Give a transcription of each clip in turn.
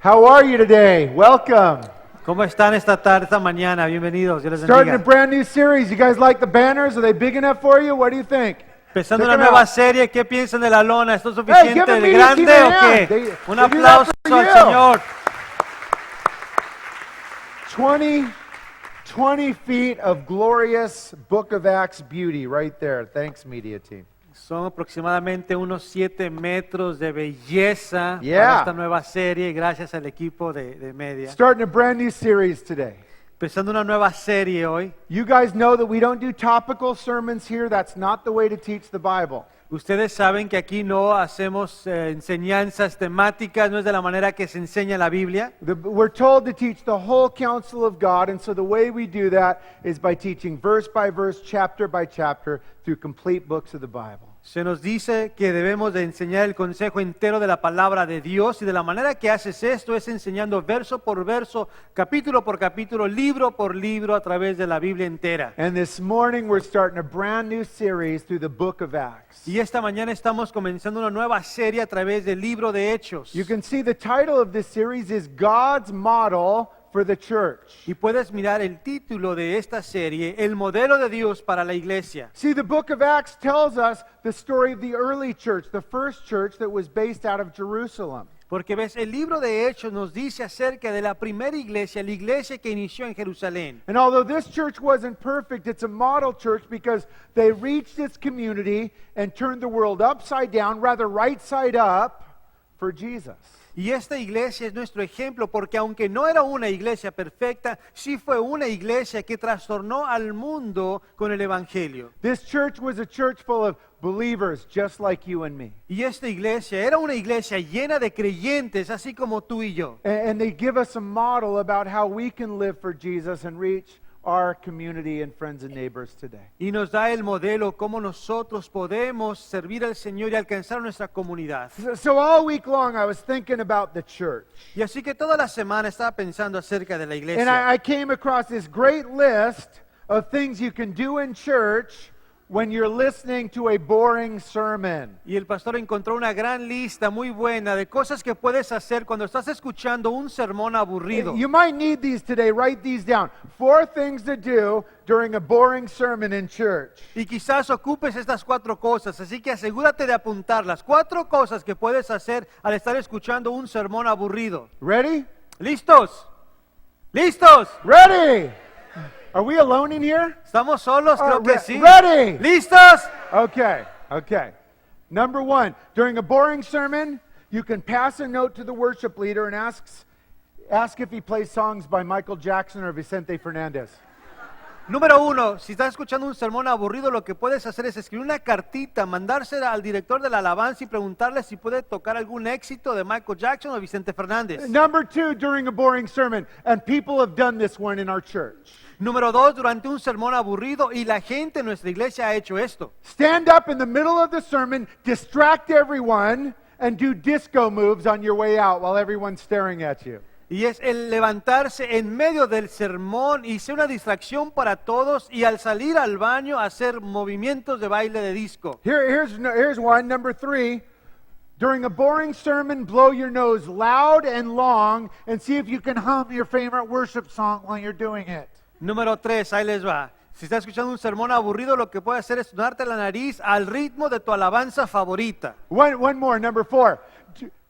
How are you today? Welcome. ¿Cómo están esta tarde, esta mañana? Bienvenidos, Dios les Starting a bendiga. brand new series. You guys like the banners? Are they big enough for you? What do you think? Empezando Check una them nueva out. serie, ¿qué piensan de la lona? ¿Esto es Hey, suficiente, give them de media grande team o a qué? hand. They Un do that aplauso for al you. Señor. 20 feet of glorious Book of Acts beauty right there. Thanks, media team. Son aproximadamente unos 7 metros de belleza Yeah. para esta nueva serie, gracias al equipo de media. Starting a brand new series today. Empezando una nueva serie hoy. You guys know that we don't do topical sermons here. That's not the way to teach the Bible. Ustedes saben que aquí no hacemos enseñanzas temáticas, no es de la manera que se enseña la Biblia. We're told to teach the whole counsel of God, and so the way we do that is by teaching verse by verse, chapter by chapter, through complete books of the Bible. Se nos dice que debemos de enseñar el consejo entero de la palabra de Dios, y de la manera que haces esto es enseñando verso por verso, capítulo por capítulo, libro por libro a través de la Biblia entera. And this morning we're starting a brand new series through the book of Acts. Y esta mañana estamos comenzando una nueva serie a través del libro de Hechos. You can see the title of this series is God's Model for the Church. Y puedes mirar el título de esta serie, El modelo de Dios para la iglesia. See, the book of Acts tells us the story of the early church, the first church that was based out of Jerusalem. Porque ves, el libro de Hechos nos dice acerca de la primera iglesia, la iglesia que inició en Jerusalén. And although this church wasn't perfect, it's a model church because they reached its community and turned the world upside down, rather right side up, for Jesus. Y esta iglesia es nuestro ejemplo porque aunque no era una iglesia perfecta, sí fue una iglesia que trastornó al mundo con el evangelio. This church was a church full of believers just like you and me. Y esta iglesia era una iglesia llena de creyentes, así como tú y yo. And they give us a model about how we can live for Jesus and reach our community and friends and neighbors today. Y nos da el modelo cómo nosotros podemos servir al Señor y alcanzar nuestra comunidad. So all week long I was thinking about the church. Y así que toda la semana estaba pensando acerca de la And iglesia. I came across this great list of things you can do in church when you're listening to a boring sermon. Y el pastor encontró una gran lista muy buena de cosas que puedes hacer cuando estás escuchando un sermón aburrido. You might need these today. Write these down. 4 things to do during a boring sermon in church. Y quizás ocupes estas 4 cosas, así que asegúrate de apuntarlas. 4 cosas que puedes hacer al estar escuchando un sermón aburrido. Ready? ¿Listos? ¿Listos? Ready! Are we alone in here? ¿Estamos solos? Creo que sí. Ready! ¿Listos? Okay. Number 1, during a boring sermon, you can pass a note to the worship leader and ask if he plays songs by Michael Jackson or Vicente Fernandez. Número 1, si estás escuchando un sermón aburrido, lo que puedes hacer es escribir una cartita, mandársela al director de la alabanza y preguntarle si puede tocar algún éxito de Michael Jackson o Vicente Fernández. Number 2, during a boring sermon, and people have done this one in our church. Número 2, durante un sermón aburrido, y la gente en nuestra iglesia ha hecho esto. Stand up in the middle of the sermon, distract everyone, and do disco moves on your way out while everyone's staring at you. Y es el levantarse en medio del sermón y ser una distracción para todos, y al salir al baño hacer movimientos de baile de disco. Here's one, number 3. During a boring sermon, blow your nose loud and long and see if you can hum your favorite worship song while you're doing it. Número 3, ahí les va. Si estás escuchando un sermón aburrido, lo que puedes hacer es sonarte la nariz al ritmo de tu alabanza favorita. One more, number 4.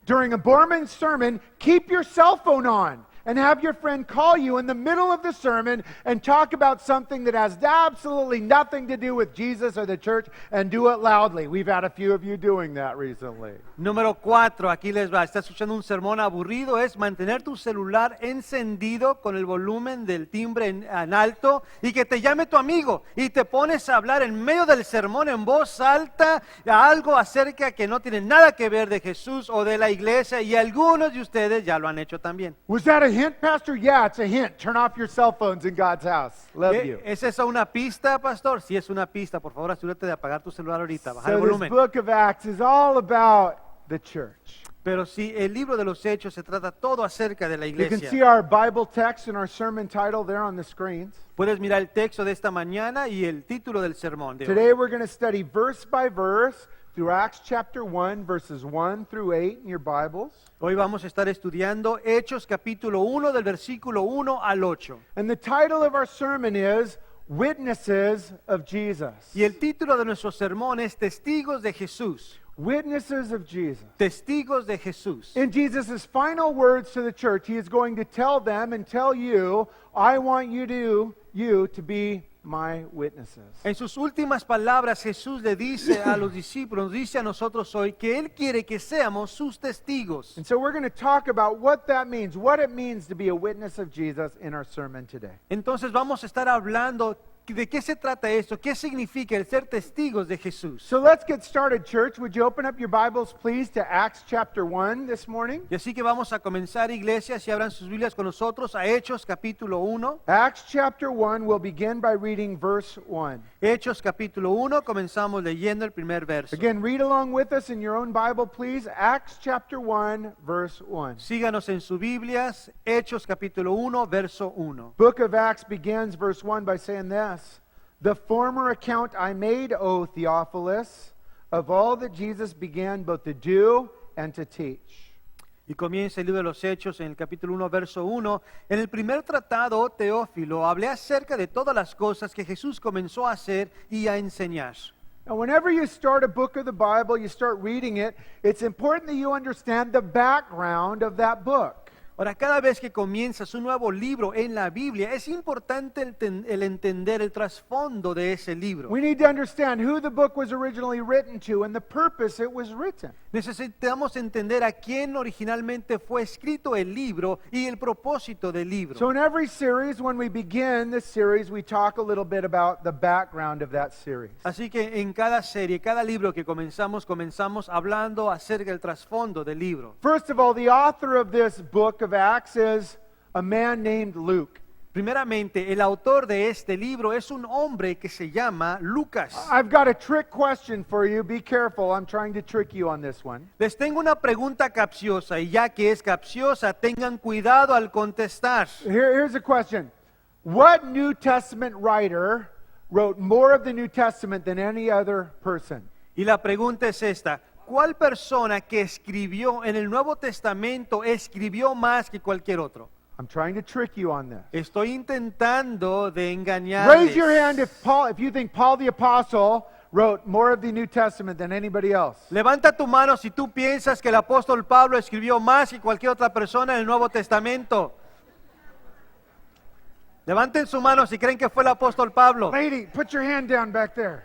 During a boring sermon, keep your cell phone on and have your friend call you in the middle of the sermon and talk about something that has absolutely nothing to do with Jesus or the church, and do it loudly. We've had a few of you doing that recently. Número 4, aquí les va. Estás escuchando un sermón aburrido, es mantener tu celular encendido con el volumen del timbre en alto y que te llame tu amigo y te pones a hablar en medio del sermón en voz alta algo acerca que no tiene nada que ver de Jesús o de la iglesia, y algunos de ustedes ya lo han hecho también. Was that a hint, Pastor? Yeah, it's a hint. Turn off your cell phones in God's house. Love you. ¿Es esa una pista, pastor? Sí, es una pista. Por favor, asegúrate de apagar tu celular ahorita, bajar el So this volumen. book of Acts is all about the church. Pero sí, el libro de los Hechos se trata todo acerca de la You can see iglesia. our Bible text and our sermon title there on the screens. Puedes mirar el texto de esta mañana y el título del sermón de hoy. Today we're going to study verse by verse through Acts chapter 1, verses 1 through 8 in your Bibles. Hoy vamos a estar estudiando Hechos capítulo 1 del versículo 1 al 8. And the title of our sermon is Witnesses of Jesus. Y el título de nuestro sermón es Testigos de Jesús. Witnesses of Jesus. Testigos de Jesús. In Jesus' final words to the church, he is going to tell them and tell you, I want you to be my witnesses. En sus últimas palabras, Jesús le dice a los discípulos, dice a nosotros hoy, que Él quiere que seamos sus testigos. And so we're going to talk about what that means, what it means to be a witness of Jesus in our sermon today. Entonces vamos a estar hablando de qué se trata esto, qué significa el ser testigos de Jesús. So let's get started, church. Would you open up your Bibles, please, to Acts chapter 1 this morning? Y así que vamos a comenzar, iglesia, si abran sus Biblias con nosotros a Hechos capítulo 1. Acts chapter 1, we'll begin by reading verse 1. Hechos capítulo 1, comenzamos leyendo el primer verso. Again, read along with us in your own Bible, please. Acts chapter 1, verse 1. Síganos en sus Biblias, Hechos capítulo 1, verso 1. Book of Acts begins verse 1 by saying this: The former account I made, O Theophilus, of all that Jesus began both to do and to teach. Y comienza el libro de los Hechos en el capítulo 1, verso 1. En el primer tratado, oh Teófilo, hablé acerca de todas las cosas que Jesús comenzó a hacer y a enseñar. Now, whenever you start a book of the Bible, you start reading it, it's important that you understand the background of that book. Ahora, cada vez que comienzas un nuevo libro en la Biblia, es importante el entender el trasfondo de ese libro. We need to understand who the book was originally written to and the purpose it was written. Necesitamos entender a quién originalmente fue escrito el libro y el propósito del libro. So in every series, when we begin this series, we talk a little bit about the background of that series. Así que en cada serie, cada libro que comenzamos hablando acerca del trasfondo del libro. First of all, the author of this book of Acts is a man named Luke. Primeramente, el autor de este libro es un hombre que se llama Lucas. I've got a trick question for you. Be careful. I'm trying to trick you on this one. Les tengo una pregunta capciosa y ya que es capciosa, tengan cuidado al contestar. Here's a question. What New Testament writer wrote more of the New Testament than any other person? Y la pregunta es esta: ¿cuál persona que escribió en el Nuevo Testamento escribió más que cualquier otro? I'm trying to trick you on this. Estoy intentando de engañarles. Raise your hand if you think Paul the Apostle wrote more of the New Testament than anybody else. Levanta tu mano si tú piensas que el apóstol Pablo escribió más que cualquier otra persona en el Nuevo Testamento. Levanten su mano si creen que fue el apóstol Pablo. Lady, put your hand down back there.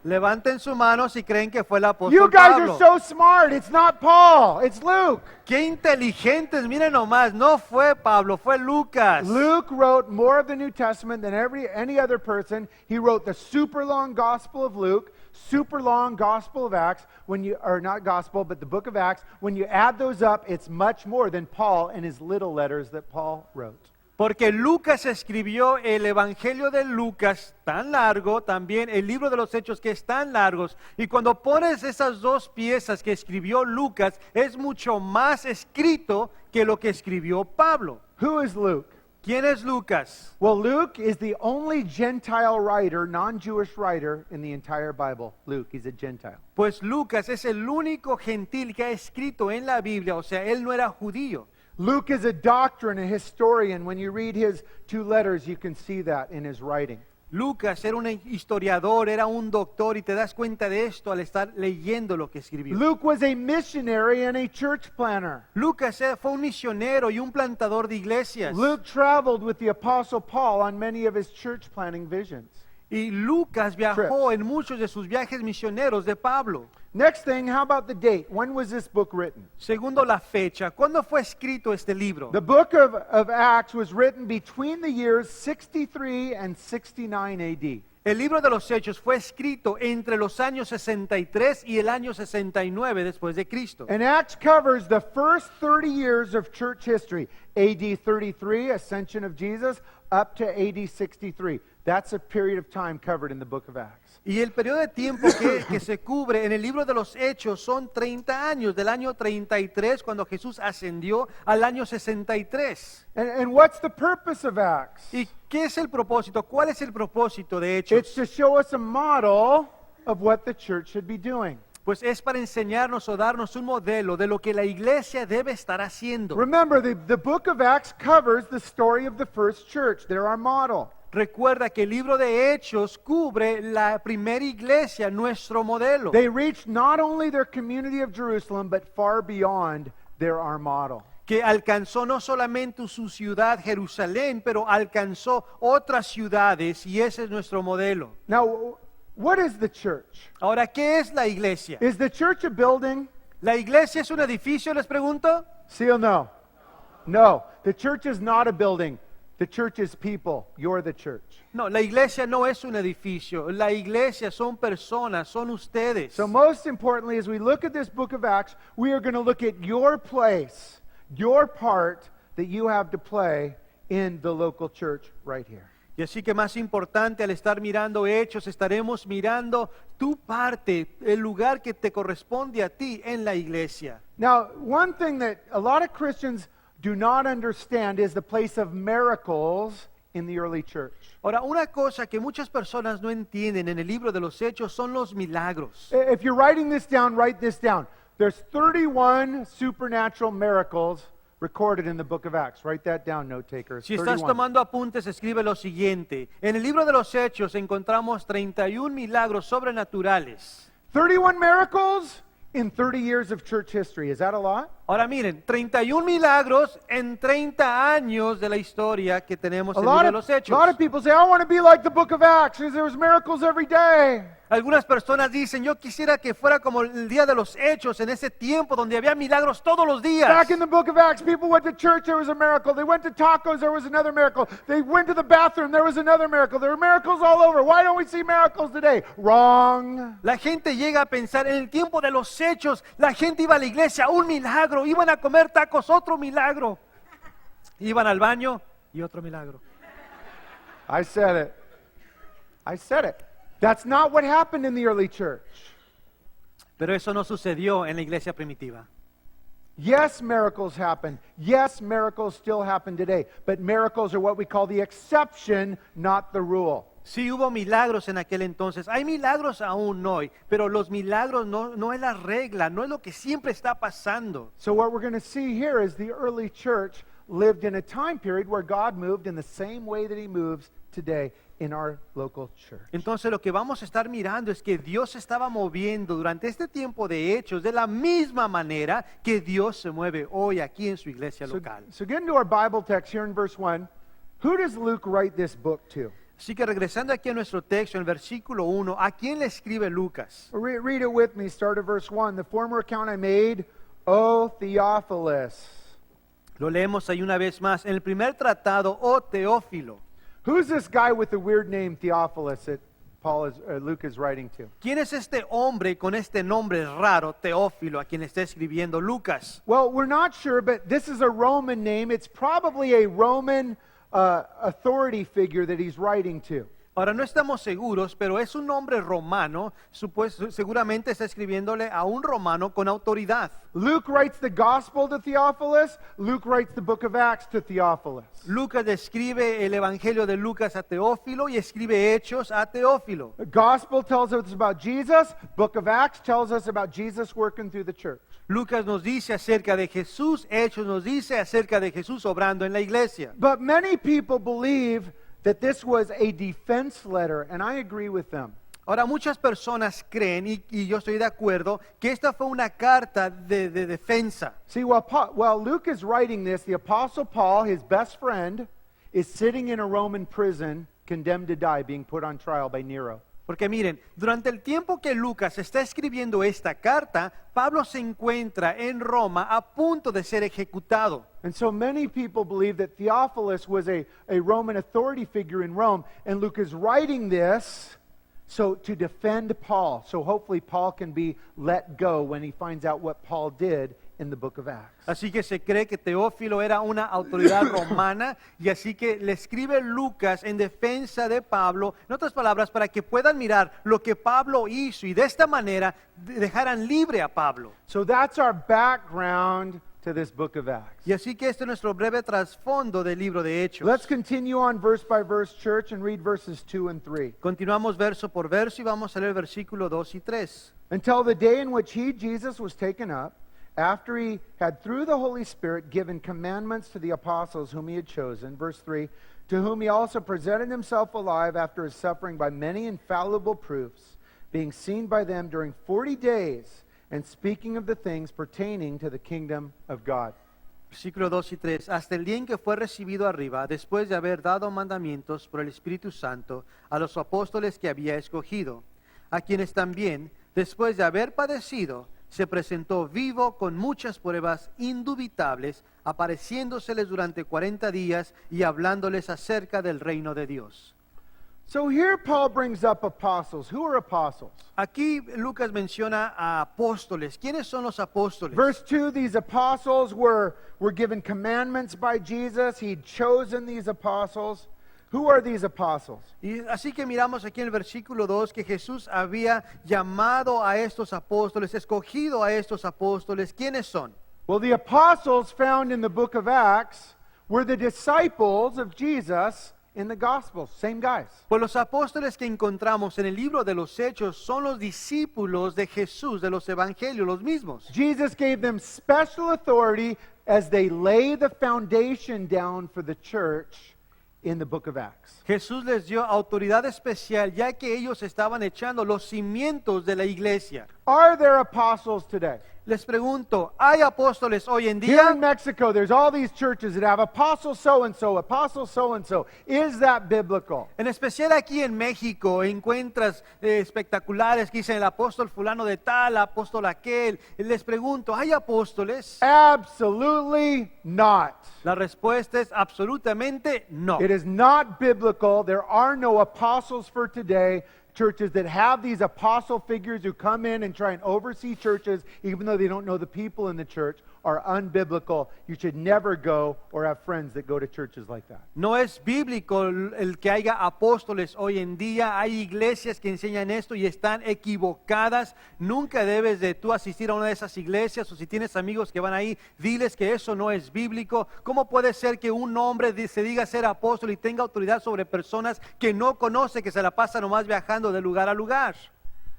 Levanten su mano si creen que fue el apóstol You guys Pablo. are so smart. It's not Paul, it's Luke. Qué inteligentes, miren nomás, no fue Pablo, fue Lucas. Luke wrote more of the New Testament than any other person. He wrote the super long Gospel of Luke, super long Gospel of Acts, or not Gospel, but the book of Acts. When you add those up, it's much more than Paul and his little letters that Paul wrote. Porque Lucas escribió el Evangelio de Lucas tan largo, también el libro de los Hechos que es tan largos. Y cuando pones esas dos piezas que escribió Lucas, es mucho más escrito que lo que escribió Pablo. Who is Luke? ¿Quién es Lucas? Well, Luke is the only Gentile writer, non-Jewish writer in the entire Bible. Luke, he's a Gentile. Pues Lucas es el único gentil que ha escrito en la Biblia, o sea, él no era judío. Luke is a doctor and a historian. When you read his two letters, you can see that in his writing. Lucas era un historiador, era un doctor y te das cuenta de esto al estar leyendo lo que escribió. Luke was a missionary and a church planner. Lucas fue un misionero y un plantador de iglesias. Luke traveled with the Apostle Paul on many of his church planting visions. Y Lucas viajó en muchos de sus viajes misioneros de Pablo. Next thing, how about the date? When was this book written? Segundo, la fecha. ¿Cuándo fue escrito este libro? The book of Acts was written between the years 63 and 69 AD. El libro de los Hechos fue escrito entre los años 63 y el año 69 después de Cristo. And Acts covers the first 30 years of church history, AD 33, ascension of Jesus, up to AD 63. That's a period of time covered in the book of Acts. Y el periodo de tiempo que se cubre en el libro de los Hechos son 30 años, del año 33 cuando Jesús ascendió al año 63. And what's the purpose of Acts? ¿Y qué es el propósito? ¿Cuál es el propósito de Hechos? It's to show us a model of what the church should be doing. Pues es para enseñarnos o darnos un modelo de lo que la iglesia debe estar haciendo. Remember, the book of Acts covers the story of the first church. They're our model. Recuerda que el libro de Hechos cubre la primera iglesia, nuestro modelo. They reached not only their community of Jerusalem, but far beyond. They're our model. Que alcanzó no solamente su ciudad, Jerusalén, pero alcanzó otras ciudades y ese es nuestro modelo. Now, what is the church? Ahora, ¿qué es la iglesia? Is the church a building? ¿La iglesia es un edificio, les pregunto? Sí o no? No. The church is not a building. The church is people. You're the church. No, la iglesia no es un edificio. La iglesia son personas, son ustedes. So most importantly, as we look at this book of Acts, we are going to look at your place, your part that you have to play in the local church right here. Y así que más importante, al estar mirando Hechos, estaremos mirando tu parte, el lugar que te corresponde a ti en la iglesia. Now, one thing that a lot of Christians do not understand is the place of miracles in the early church. Ahora, una cosa que muchas personas no entienden en el libro de los Hechos son los milagros. If you're writing this down, write this down. There's 31 supernatural miracles recorded in the book of Acts. Write that down, note takers. Si estás 31. tomando apuntes, escribe lo siguiente. En el libro de los Hechos encontramos 31 milagros sobrenaturales. 31 miracles in 30 years of church history. Is that a lot? Ahora miren, 31 milagros en 30 años de la historia que tenemos A en el libro lot de of, los a Hechos. lot of people say, I want to be like the book of Acts because there was miracles every day. Algunas personas dicen, yo quisiera que fuera como el día de los Hechos, en ese tiempo donde había milagros todos los días. Back in the book of Acts, people went to church, there was a miracle. They went to tacos, there was another miracle. They went to the bathroom, there was another miracle. There were miracles all over. Why don't we see miracles today? Wrong. La gente llega a pensar, en el tiempo de los Hechos, la gente iba a la iglesia, un milagro, iban a comer tacos, otro milagro. Iban al baño y otro milagro. I said it. I said it. That's not what happened in the early church. Pero eso no sucedió en la iglesia primitiva. Yes, miracles happen. Yes, miracles still happen today. But miracles are what we call the exception, not the rule. Sí hubo milagros en aquel entonces, hay milagros aún hoy, pero los milagros no es la regla, no es lo que siempre está pasando. So what we're going to see here is the early church lived in a time period where God moved in the same way that he moves today in our local church. Entonces lo que vamos a estar mirando es que Dios se estaba moviendo durante este tiempo de Hechos de la misma manera que Dios se mueve hoy aquí en su iglesia local. So get into our Bible text here in verse 1. Who does Luke write this book to? Así que regresando aquí a nuestro texto, en el versículo 1, ¿a quién le escribe Lucas? Read it with me. Start at verse 1. The former account I made, O Theophilus. Lo leemos ahí una vez más. En el primer tratado, oh Teófilo. Who's this guy with the weird name Theophilus that Luke is writing to? ¿Quién es este hombre con este nombre raro, Teófilo, a quien está escribiendo Lucas? Well, we're not sure, but this is a Roman name. It's probably a Roman authority figure that he's writing to. Ahora no estamos seguros, pero es un nombre romano, seguramente está escribiéndole a un romano con autoridad. Luke writes the gospel to Theophilus. Luke writes the book of Acts to Theophilus. Lucas describe el evangelio de Lucas a Teófilo y escribe Hechos a Teófilo. The gospel tells us about Jesus. Book of Acts tells us about Jesus working through the church. Lucas nos dice acerca de Jesús, Hechos nos dice acerca de Jesús obrando en la iglesia. But many people believe that this was a defense letter, and I agree with them. Ahora muchas personas creen, y yo estoy de acuerdo, que esta fue una carta de defensa. See, while Luke is writing this, the Apostle Paul, his best friend, is sitting in a Roman prison, condemned to die, being put on trial by Nero. Porque miren, durante el tiempo que Lucas está escribiendo esta carta, Pablo se encuentra en Roma a punto de ser ejecutado. And so many people believe that Theophilus was a Roman authority figure in Rome, and Luke is writing this so to defend Paul. So hopefully Paul can be let go when he finds out what Paul did in the book of Acts. Así que se cree que Teófilo era una autoridad romana y así que le escribe Lucas en defensa de Pablo, en otras palabras, para que puedan mirar lo que Pablo hizo y de esta manera dejaran libre a Pablo. So that's our background to this book of Acts. Y así que este es nuestro breve trasfondo del libro de Hechos. Let's continue on verse by verse, church, and read verses 2 and 3. Continuamos verso por verso y vamos a leer versículo 2 y 3. Until the day in which he, Jesus, was taken up, after he had through the Holy Spirit given commandments to the apostles whom he had chosen, verse 3, to whom he also presented himself alive after his suffering by many infallible proofs, being seen by them during 40 days, and speaking of the things pertaining to the kingdom of God. Versículo 2 y 3. Hasta el día en que fue recibido arriba, después de haber dado mandamientos por el Espíritu Santo a los apóstoles que había escogido, a quienes también, después de haber padecido, se presentó vivo con muchas pruebas indubitables, apareciéndoseles durante 40 días y hablándoles acerca del reino de Dios. So here Paul brings up apostles. Who are apostles? Aquí Lucas menciona a apóstoles. ¿Quiénes son los apóstoles? Verse 2, these apostles were given commandments by Jesus. He'd chosen these apostles. Who are these apostles? Y así que miramos aquí en el versículo 2 que Jesús había llamado a estos apóstoles, escogido a estos apóstoles. ¿Quiénes son? Well, the apostles found in the book of Acts were the disciples of Jesus in the Gospels. Same guys. Pues los apóstoles que encontramos en el libro de los Hechos son los discípulos de Jesús, de los evangelios, los mismos. Jesus gave them special authority as they lay the foundation down for the church in the book of Acts. Jesús les dio autoridad especial ya que ellos estaban echando los cimientos de la iglesia. Are there apostles today? Les pregunto, ¿hay apóstoles hoy en Here día? in Mexico, there's all these churches that have apostle so-and-so, apostle so-and-so. Is that biblical? En especial aquí en México encuentras espectaculares que dicen el apóstol fulano de tal, apóstol aquel. Les pregunto, ¿hay apóstoles? Absolutely not. La respuesta es absolutamente no. It is not biblical. There are no apostles for today. Churches that have these apostle figures who come in and try and oversee churches, even though they don't know the people in the church, are unbiblical. You should never go or have friends that go to churches like that. No es bíblico el que haya apóstoles hoy en día. Hay iglesias que enseñan esto y están equivocadas. Nunca debes de tú asistir a una de esas iglesias, o si tienes amigos que van ahí, diles que eso no es bíblico. ¿Cómo puede ser que un hombre se diga ser apóstol y tenga autoridad sobre personas que no conoce, que se la pasa nomás viajando de lugar a lugar?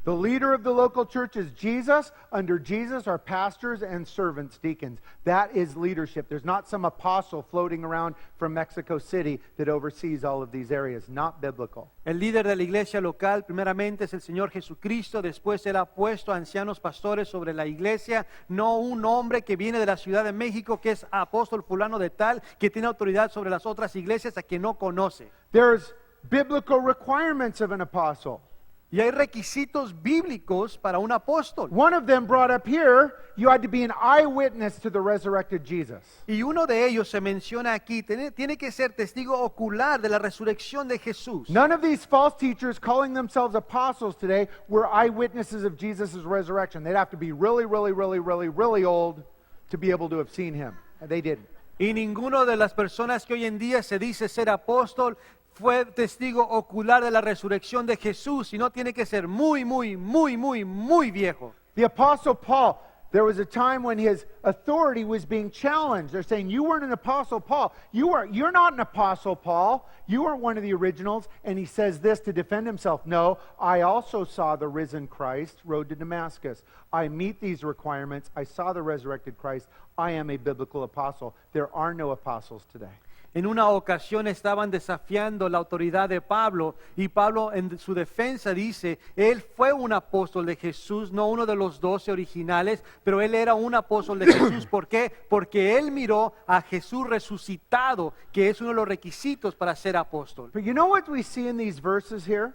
The leader of the local church is Jesus. Under Jesus are pastors and servants, deacons. That is leadership. There's not some apostle floating around from Mexico City that oversees all of these areas. Not biblical. El líder de la iglesia local primeramente es el Señor Jesucristo, después Él ha puesto ancianos pastores sobre la iglesia, no un hombre que viene de la Ciudad de México que es apóstol fulano de tal, que tiene autoridad sobre las otras iglesias a quien no conoce. There's biblical requirements of an apostle. Y hay requisitos bíblicos para un apóstol. One of them brought up here, you had to be an eyewitness to the resurrected Jesus. Y uno de ellos se menciona aquí, tiene que ser testigo ocular de la resurrección de Jesús. None of these false teachers calling themselves apostles today were eyewitnesses of Jesus' resurrection. They'd have to be really, really, really, really, really old to be able to have seen him. And they didn't. Y ninguno de las personas que hoy en día se dice ser apóstol fue testigo ocular de la resurrección de Jesús, y no tiene que ser muy, muy, muy, muy, muy viejo. The Apostle Paul, there was a time when his authority was being challenged. They're saying, you weren't an Apostle Paul. You're not an Apostle Paul. You weren't one of the originals. And he says this to defend himself. No, I also saw the risen Christ, road to Damascus. I meet these requirements. I saw the resurrected Christ. I am a biblical apostle. There are no apostles today. En una ocasión estaban desafiando la autoridad de Pablo, y Pablo en su defensa dice, él fue un apóstol de Jesús, no uno de los 12 originales, pero él era un apóstol de Jesús. ¿Por qué? Porque él miró a Jesús resucitado, que es uno de los requisitos para ser apóstol. But you know what we see in these verses here?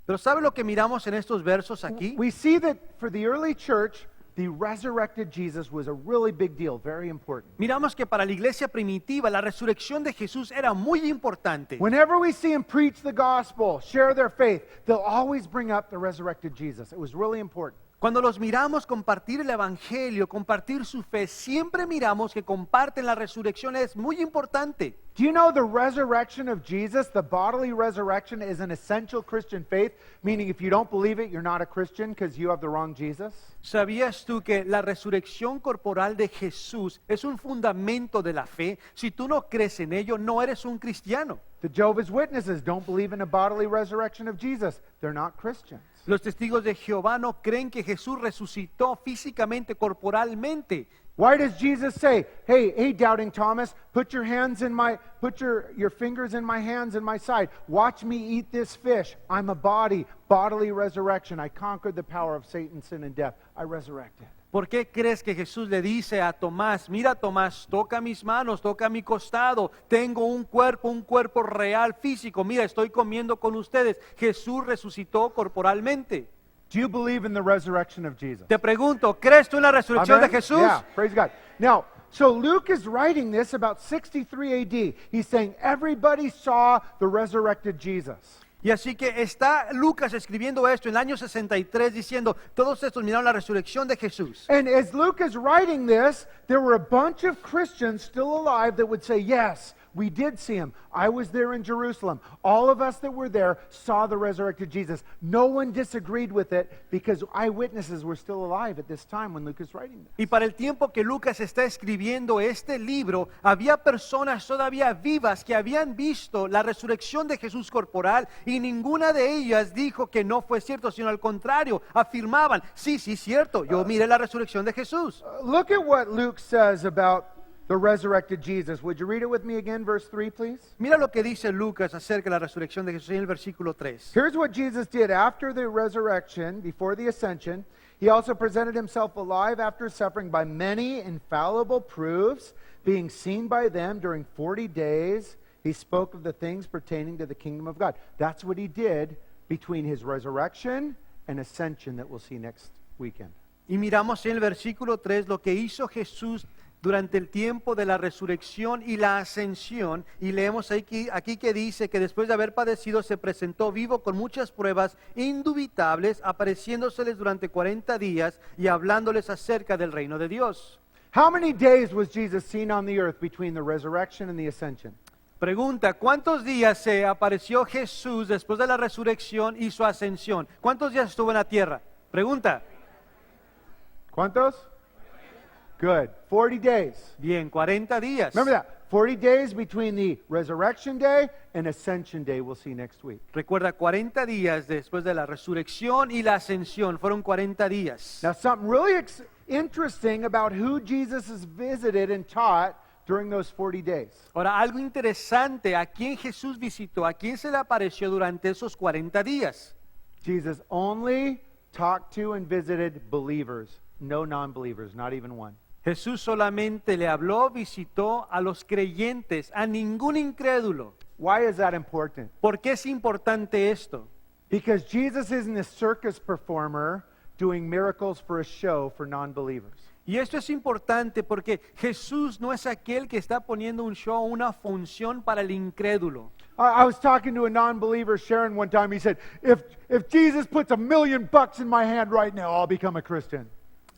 Pero ¿sabe lo que miramos en estos versos aquí? We see that for the early church, the resurrected Jesus was a really big deal, very important. Miramos que para la iglesia primitiva la resurrección de Jesús era muy importante. Whenever we see them preach the gospel, share their faith, they'll always bring up the resurrected Jesus. It was really important. Cuando los miramos compartir el Evangelio, compartir su fe, siempre miramos que comparten la resurrección. Es muy importante. Do you know the resurrection of Jesus, the bodily resurrection, is an essential Christian faith? Meaning, if you don't believe it, you're not a Christian because you have the wrong Jesus? ¿Sabías tú que la resurrección corporal de Jesús es un fundamento de la fe? Si tú no crees en ello, no eres un cristiano. The Jehovah's Witnesses don't believe in a bodily resurrection of Jesus. They're not Christians. Los testigos de Jehová no creen que Jesús resucitó físicamente, corporalmente. Why does Jesus say, hey, doubting Thomas, put your fingers in my hands and my side. Watch me eat this fish. I'm a bodily resurrection. I conquered the power of Satan, sin, and death. I resurrected. ¿Por qué crees que Jesús le dice a Tomás, mira Tomás, toca mis manos, toca mi costado, tengo un cuerpo real, físico, mira, estoy comiendo con ustedes? Jesús resucitó corporalmente. Do you believe in the resurrection of Jesus? Te pregunto, ¿crees tú en la resurrección Amen? de Jesús? Yeah, praise God. Now, so Luke is writing this about 63 AD. He's saying everybody saw the resurrected Jesus. Y así que está Lucas escribiendo esto en el año 63 diciendo, todos estos miraron la resurrección de Jesús. And as Luke is writing this, there were a bunch of Christians still alive that would say, yes, we did see him. I was there in Jerusalem. All of us that were there saw the resurrected Jesus. No one disagreed with it because eyewitnesses were still alive at this time when Luke is writing this. Y para el tiempo que Lucas está escribiendo este libro, había personas todavía vivas que habían visto la resurrección de Jesús corporal y ninguna de ellas dijo que no fue cierto, sino al contrario, afirmaban, sí, cierto, yo miré la resurrección de Jesús. Look at what Luke says about the resurrected Jesus. Would you read it with me again, verse 3, please? Mira lo que dice Lucas acerca de la resurrección de Jesús en el versículo 3. Here's what Jesus did after the resurrection, before the ascension. He also presented himself alive after suffering by many infallible proofs, being seen by them during 40 days. He spoke of the things pertaining to the kingdom of God. That's what he did between his resurrection and ascension that we'll see next weekend. Y miramos en el versículo 3 lo que hizo Jesús durante el tiempo de la resurrección y la ascensión, y leemos aquí que dice que después de haber padecido se presentó vivo con muchas pruebas indubitables, apareciéndoseles durante 40 días y hablándoles acerca del reino de Dios. How many days was Jesus seen on the earth between the resurrection and the ascension? Pregunta, ¿cuántos días se apareció Jesús después de la resurrección y su ascensión? ¿Cuántos días estuvo en la tierra? Pregunta. ¿Cuántos? Good. 40 days. Bien, 40 días. Remember that. 40 days between the resurrection day and ascension day we'll see next week. Recuerda, 40 días después de la resurrección y la ascensión. Fueron 40 días. Now something really interesting about who Jesus has visited and taught during those 40 days. Ahora, algo interesante, ¿a quién Jesús visitó? ¿A quién se le apareció durante esos 40 días? Jesus only talked to and visited believers, no non-believers, not even one. Jesús solamente le habló, visitó a los creyentes, a ningún incrédulo. Why is that important? ¿Por qué es importante esto? Because Jesus isn't a circus performer doing miracles for a show for non-believers. Y esto es importante porque Jesús no es aquel que está poniendo un show, una función para el incrédulo. I was talking to a non-believer, Sharon, one time. He said, if Jesus puts $1 million in my hand right now, I'll become a Christian.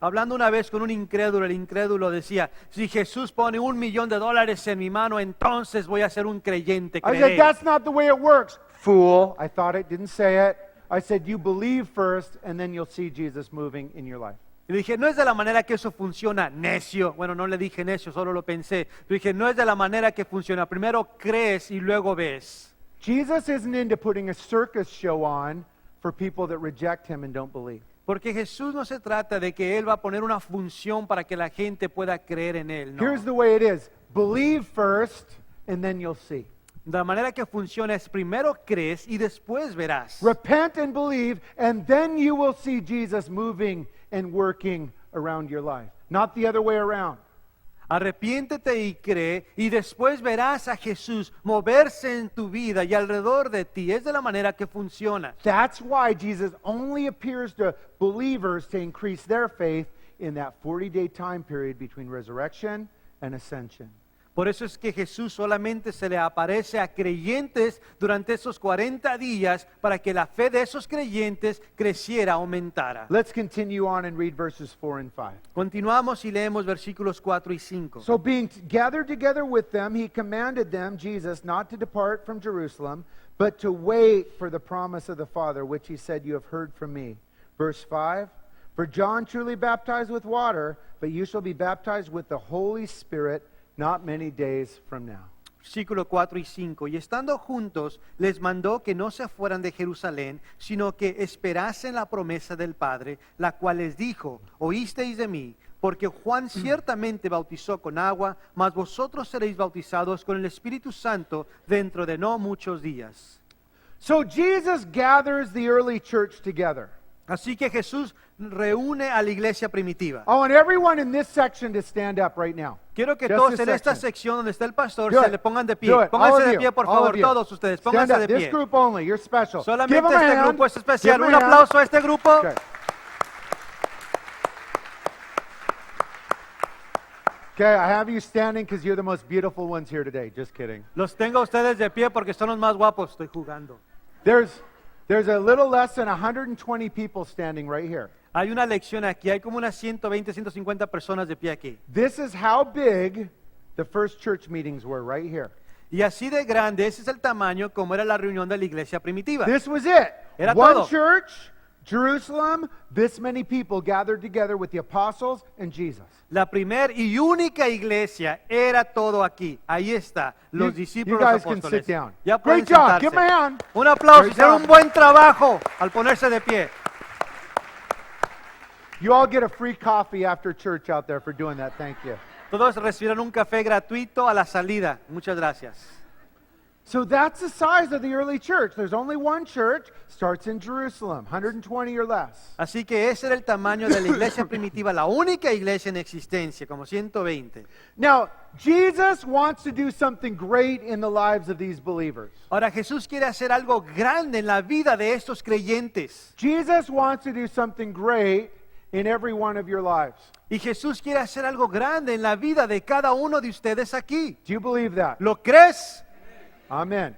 Hablando una vez con un incrédulo, el incrédulo decía, si Jesús pone $1,000,000 en mi mano, entonces voy a ser un creyente. I said, Creeré. that's not the way it works, fool. I thought it, didn't say it. I said, you believe first, and then you'll see Jesus moving in your life. Y le dije, no es de la manera que eso funciona, necio. Bueno, no le dije necio, solo lo pensé. Le dije, no es de la manera que funciona. Primero crees y luego ves. Jesus isn't into putting a circus show on for people that reject him and don't believe. Porque Jesús no se trata de que Él va a poner una función para que la gente pueda creer en Él. No. Here's the way it is. Believe first, and then you'll see. La manera que funciona es primero crees y después verás. Repent and believe, and then you will see Jesus moving and working around your life. Not the other way around. Arrepiéntete y cree y después verás a Jesús moverse en tu vida y alrededor de ti. Es de la manera que funciona. That's why Jesus only appears to believers to increase their faith in that 40-day time period between resurrection and ascension. Por eso es que Jesús solamente se le aparece a creyentes durante esos 40 días para que la fe de esos creyentes creciera, aumentara. Let's continue on and read verses 4 and 5. Continuamos y leemos versículos 4 y 5. So being gathered together with them, he commanded them, Jesus, not to depart from Jerusalem, but to wait for the promise of the Father, which he said, you have heard from me. Verse 5, for John truly baptized with water, but you shall be baptized with the Holy Spirit not many days from now. Versículo 4 y 5. Y estando juntos, les mandó que no se fueran de Jerusalén, sino que esperasen la promesa del Padre, la cual les dijo, oísteis de mí, porque Juan ciertamente bautizó con agua, mas vosotros seréis bautizados con el Espíritu Santo dentro de no muchos días. So Jesus gathers the early church together. Así que Jesús reúne a la iglesia primitiva. I want everyone in this section to stand up right now. Quiero que Just todos this en esta section. sección donde está el pastor Do se it. le pongan de pie. Do it. All Pónganse of de you. pie, por All favor, of you. todos ustedes. Stand Pónganse up. de This pie. group only. You're special. Give Solamente them a este hand. grupo es especial. Give Un them a hand. aplauso a este grupo. Okay. Okay, I have you standing because you're the most beautiful ones here today. Just kidding. Los tengo a ustedes de pie porque son los más guapos. Estoy jugando. There's a little less than 120 people standing right here. Hay una lección aquí. Hay como unas 120, 150 personas de pie aquí. This is how big the first church meetings were right here. Y así de grande, ese es el tamaño como era la reunión de la iglesia primitiva. This was it. Era One todo. church, Jerusalem, this many people gathered together with the apostles and Jesus. La primer y única iglesia era todo aquí. Ahí está, los You discípulos guys can apóstoles. sit down. Ya pueden Great job. sentarse. Give 'em a hand. Un aplauso, Great hicieron job. un buen trabajo al ponerse de pie. You all get a free coffee after church out there for doing that. Thank you. Todos recibieron un café gratuito a la salida. Muchas gracias. So that's the size of the early church. There's only one church, starts in Jerusalem, 120 or less. Así que ese era el tamaño de la iglesia primitiva, la única iglesia en existencia, como 120. Now, Jesus wants to do something great in the lives of these believers. Ahora Jesús quiere hacer algo grande en la vida de estos creyentes. Jesus wants to do something great in every one of your lives. Y Jesús quiere hacer algo grande en la vida de cada uno de ustedes aquí. Do you believe that? ¿Lo crees? Amen.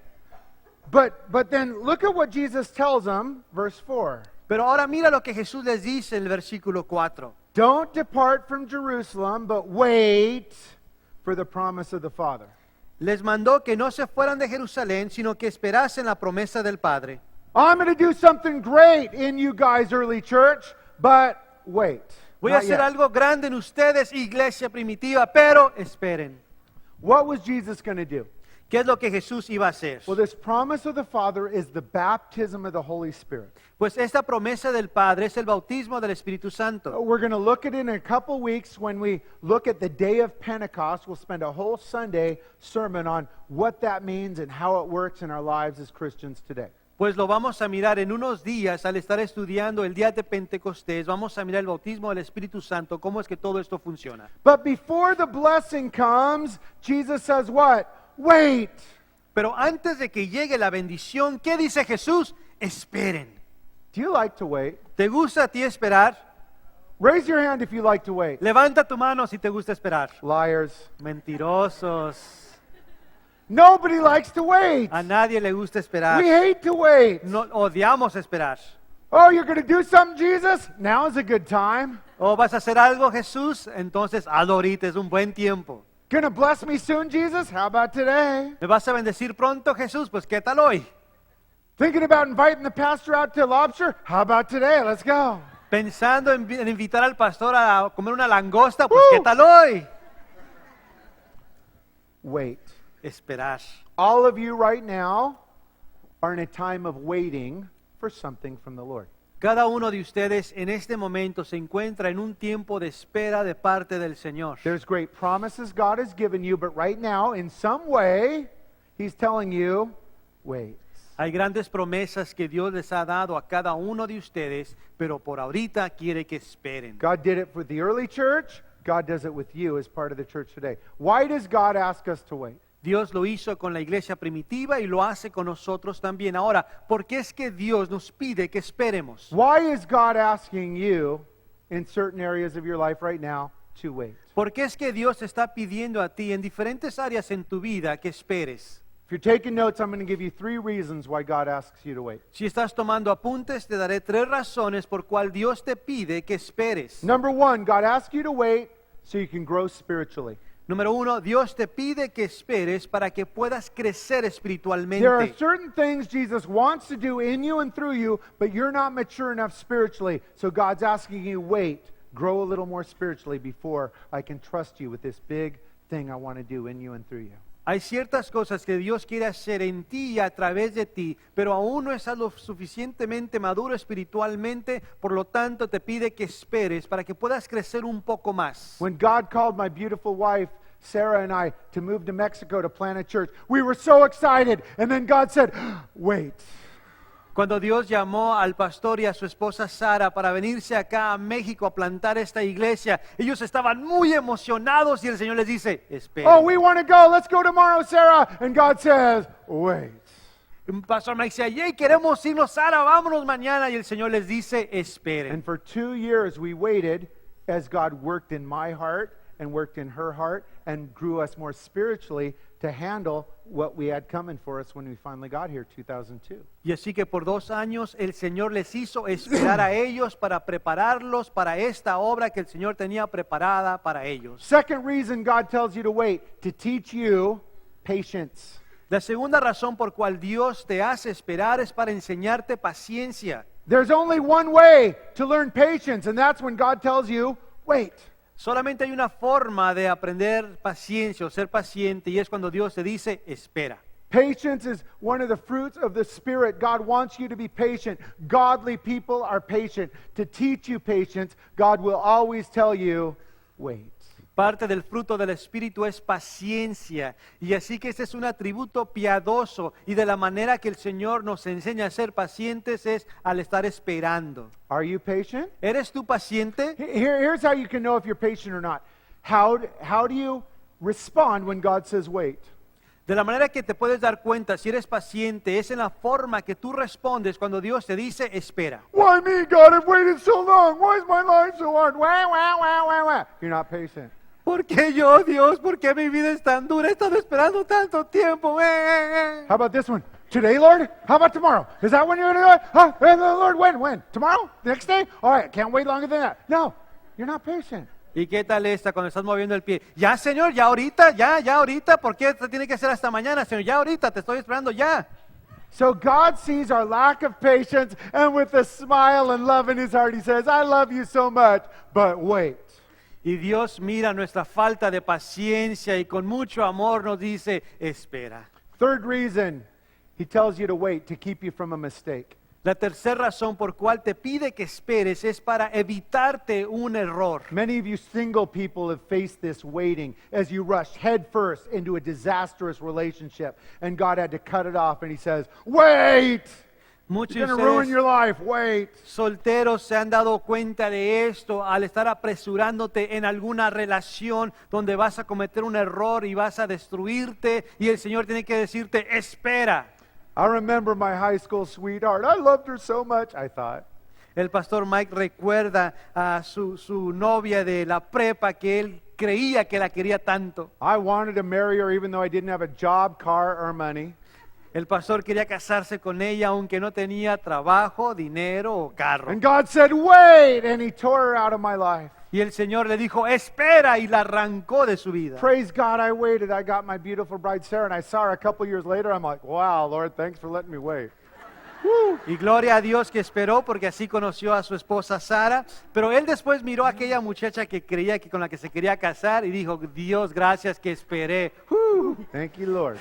But then look at what Jesus tells them, verse 4. Pero ahora mira lo que Jesús les dice en el versículo 4. Don't depart from Jerusalem, but wait for the promise of the Father. Les mandó que no se fueran de Jerusalén, sino que esperasen la promesa del Padre. I'm going to do something great in you guys, early church, but wait. Voy a Not hacer yet. algo grande en ustedes, iglesia primitiva, pero esperen. What was Jesus going to do? ¿Qué es lo que Jesús iba a hacer? Well, this promise of the Father is the baptism of the Holy Spirit. Pues esta promesa del Padre es el bautismo del Espíritu Santo. We're going to look at it in a couple weeks when we look at the day of Pentecost. We'll spend a whole Sunday sermon on what that means and how it works in our lives as Christians today. Pues lo vamos a mirar en unos días al estar estudiando el día de Pentecostés. Vamos a mirar el bautismo del Espíritu Santo, cómo es que todo esto funciona. But before the blessing comes, Jesus says what? Wait. Pero antes de que llegue la bendición, ¿qué dice Jesús? Esperen. Do you like to wait? ¿Te gusta a ti esperar? Raise your hand if you like to wait. Levanta tu mano si te gusta esperar. Liars. Mentirosos. Nobody likes to wait. A nadie le gusta esperar. We hate to wait. No, odiamos esperar. Oh, you're going to do something, Jesus? Now's a good time. ¿O vas a hacer algo, Jesús? Entonces hazlo ahorita, es un buen tiempo. Gonna bless me soon, Jesus? How about today? ¿Me vas a bendecir pronto, Jesús? Pues ¿qué tal hoy? Thinking about inviting the pastor out to lobster? How about today? Let's go. Pensando en invitar al pastor a comer una langosta, pues Woo! ¿qué tal hoy? Wait. Esperar. All of you right now are in a time of waiting for something from the Lord. Cada uno de ustedes en este momento se encuentra en un tiempo de espera de parte del Señor. There's great promises God has given you, but right now, in some way, He's telling you, wait. Hay grandes promesas que Dios les ha dado a cada uno de ustedes, pero por ahorita quiere que esperen. God did it with the early church. God does it with you as part of the church today. Why does God ask us to wait? Dios lo hizo con la iglesia primitiva y lo hace con nosotros también. Ahora, ¿por qué es que Dios nos pide que esperemos? Why is God asking you in certain areas of your life right now to wait? ¿Por qué es que Dios te está pidiendo a ti en diferentes áreas en tu vida que esperes? If you're taking notes, I'm going to give you 3 reasons why God asks you to wait. Si estás tomando apuntes, te daré 3 razones por cual Dios te pide que esperes. Number 1, God asks you to wait so you can grow spiritually. Número 1, Dios te pide que esperes para que puedas crecer There are espiritualmente. certain things Jesus wants to do in you and through you, but you're not mature enough spiritually. So God's asking you, wait, grow a little more spiritually before I can trust you with this big thing I want to do in you and through you. Hay ciertas cosas que Dios quiere hacer en ti y a través de ti, pero aún no estás lo suficientemente maduro espiritualmente, por lo tanto te pide que esperes para que puedas crecer un poco más. When God called my beautiful wife, Sarah, and I to move to Mexico to plant a church, we were so excited. And then God said, wait. Cuando Dios llamó al pastor y a su esposa Sara para venirse acá a México a plantar esta iglesia, ellos estaban muy emocionados y el Señor les dice, espera. Oh, we want to go. Let's go tomorrow, Sarah. And God says, wait. Un pastor me dice, hey, queremos irnos, Sara, vámonos mañana. Y el Señor les dice, esperen. And for 2 years we waited as God worked in my heart and worked in her heart and grew us more spiritually to handle what we had coming for us when we finally got here, 2002. Y así que por 2 años el Señor les hizo esperar a ellos para prepararlos para esta obra que el Señor tenía preparada para ellos. Second reason God tells you to wait, to teach you patience. La segunda razón por cual Dios te hace esperar es para enseñarte paciencia. There's only one way to learn patience, and that's when God tells you, wait. Solamente hay una forma de aprender paciencia o ser paciente y es cuando Dios te dice, espera. Patience is one of the fruits of the Spirit. God wants you to be patient. Godly people are patient. To teach you patience, God will always tell you, wait. Parte del fruto del Espíritu es paciencia. Y así que este es un atributo piadoso. Y de la manera que el Señor nos enseña a ser pacientes es al estar esperando. Are you patient? ¿Eres tú paciente? Here's how you can know if you're patient or not. How do you respond when God says wait? De la manera que te puedes dar cuenta si eres paciente es en la forma que tú respondes cuando Dios te dice espera. Why me, God? I've waited so long. Why is my life so hard? Wah, wah, wah, wah, wah. You're not patient. ¿Por qué yo, Dios? ¿Por qué mi vida es tan dura? He estado esperando tanto tiempo. How about this one? Today, Lord? How about tomorrow? Is that when you're going to do it? Huh? Lord, when? When? Tomorrow? Next day? All right, can't wait longer than that. No, you're not patient. ¿Y qué tal esta cuando estás moviendo el pie? Ya, Señor, ya ahorita, ya ahorita. ¿Por qué te tiene que hacer hasta mañana, Señor? Ya ahorita, te estoy esperando ya. So God sees our lack of patience, and with a smile and love in his heart, he says, I love you so much, but wait. Y Dios mira nuestra falta de paciencia y con mucho amor nos dice, espera. Third reason he tells you to wait, to keep you from a mistake. La tercera razón por cual te pide que esperes es para evitarte un error. Many of you single people have faced this waiting as you rushed headfirst into a disastrous relationship, and God had to cut it off, and he says, wait! Muchos You're de going to ruin ustedes your life, wait! solteros se han dado cuenta de esto al estar apresurándote en alguna relación donde vas a cometer un error y vas a destruirte y el Señor tiene que decirte, espera. I remember my high school sweetheart. I loved her so much, I thought. El pastor Mike recuerda a su novia de la prepa que él creía que la quería tanto. I wanted to marry her even though I didn't have a job, car, or money. El pastor quería casarse con ella aunque no tenía trabajo, dinero o carro. And God said, wait! And he tore her out of my life. Y el Señor le dijo, espera, y la arrancó de su vida. Praise God, I waited. I got my beautiful bride Sarah, and I saw her a couple years later. I'm like, wow, Lord, thanks for letting me wait. Y gloria a Dios que esperó porque así conoció a su esposa Sara. Pero él después miró a aquella muchacha que creía que con la que se quería casar y dijo, Dios, gracias que esperé. Thank you, Lord.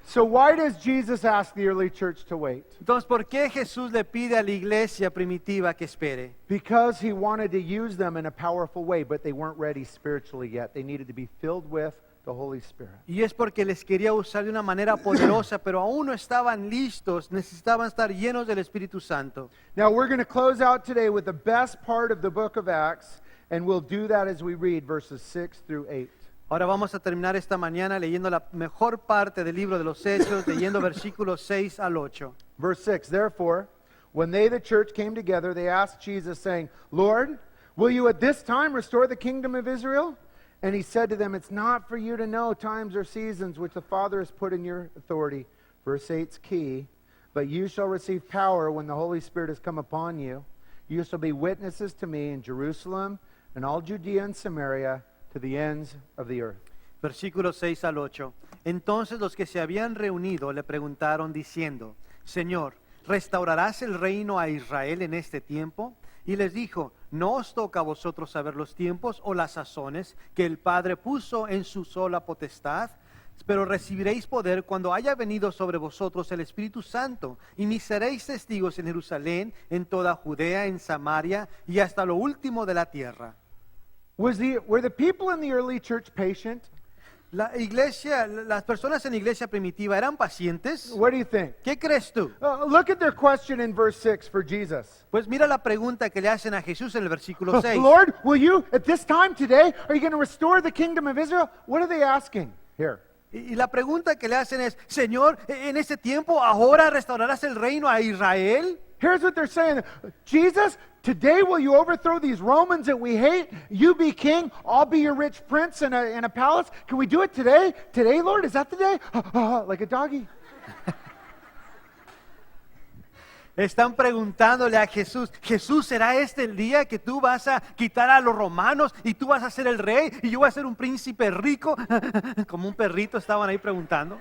So why does Jesus ask the early church to wait? Entonces, ¿por qué Jesús le pide a la iglesia primitiva que espere? Because he wanted to use them in a powerful way, but they weren't ready spiritually yet. They needed to be filled with the Holy Spirit. Y es porque les quería usar de una manera poderosa, pero aún no estaban listos, necesitaban estar llenos del Espíritu Santo. Now we're going to close out today with the best part of the book of Acts, and we'll do that as we read verses 6 through 8. Ahora vamos a terminar esta mañana leyendo la mejor parte del libro de los Hechos, leyendo versículos 6 al 8. Verse 6, therefore, when they, the church, came together, they asked Jesus, saying, Lord, Will you at this time restore the kingdom of Israel? And he said to them, it's not for you to know times or seasons which the Father has put in your authority. Verse 8's key. But you shall receive power when the Holy Spirit has come upon you. You shall be witnesses to me in Jerusalem and all Judea and Samaria to the ends of the earth. Versículos 6 al 8. Entonces los que se habían reunido le preguntaron diciendo, Señor, ¿restaurarás el reino a Israel en este tiempo? Y les dijo, ¿no os toca a vosotros saber los tiempos o las sazones que el Padre puso en su sola potestad? Pero recibiréis poder cuando haya venido sobre vosotros el Espíritu Santo, y me seréis testigos en Jerusalén, en toda Judea, en Samaria y hasta lo último de la tierra. Were the people in the early church patient? La iglesia, las personas en la iglesia primitiva eran pacientes. What do you think? ¿Qué crees tú? Look at their question in verse 6 for Jesus. Pues mira la pregunta que le hacen a Jesús en el versículo 6. Lord, will you, at this time today, are you going to restore the kingdom of Israel? What are they asking here? Y la pregunta que le hacen es, Señor, en este tiempo, ¿ahora restaurarás el reino a Israel? Here's what they're saying. Jesus, today will you overthrow these Romans that we hate? You be king, I'll be your rich prince in a palace. Can we do it today? Today, Lord, is that the day? Like a doggy. Están preguntándole a Jesús, Jesús, ¿será este el día que tú vas a quitar a los romanos y tú vas a ser el rey y yo voy a ser un príncipe rico? Como un perrito estaban ahí preguntando.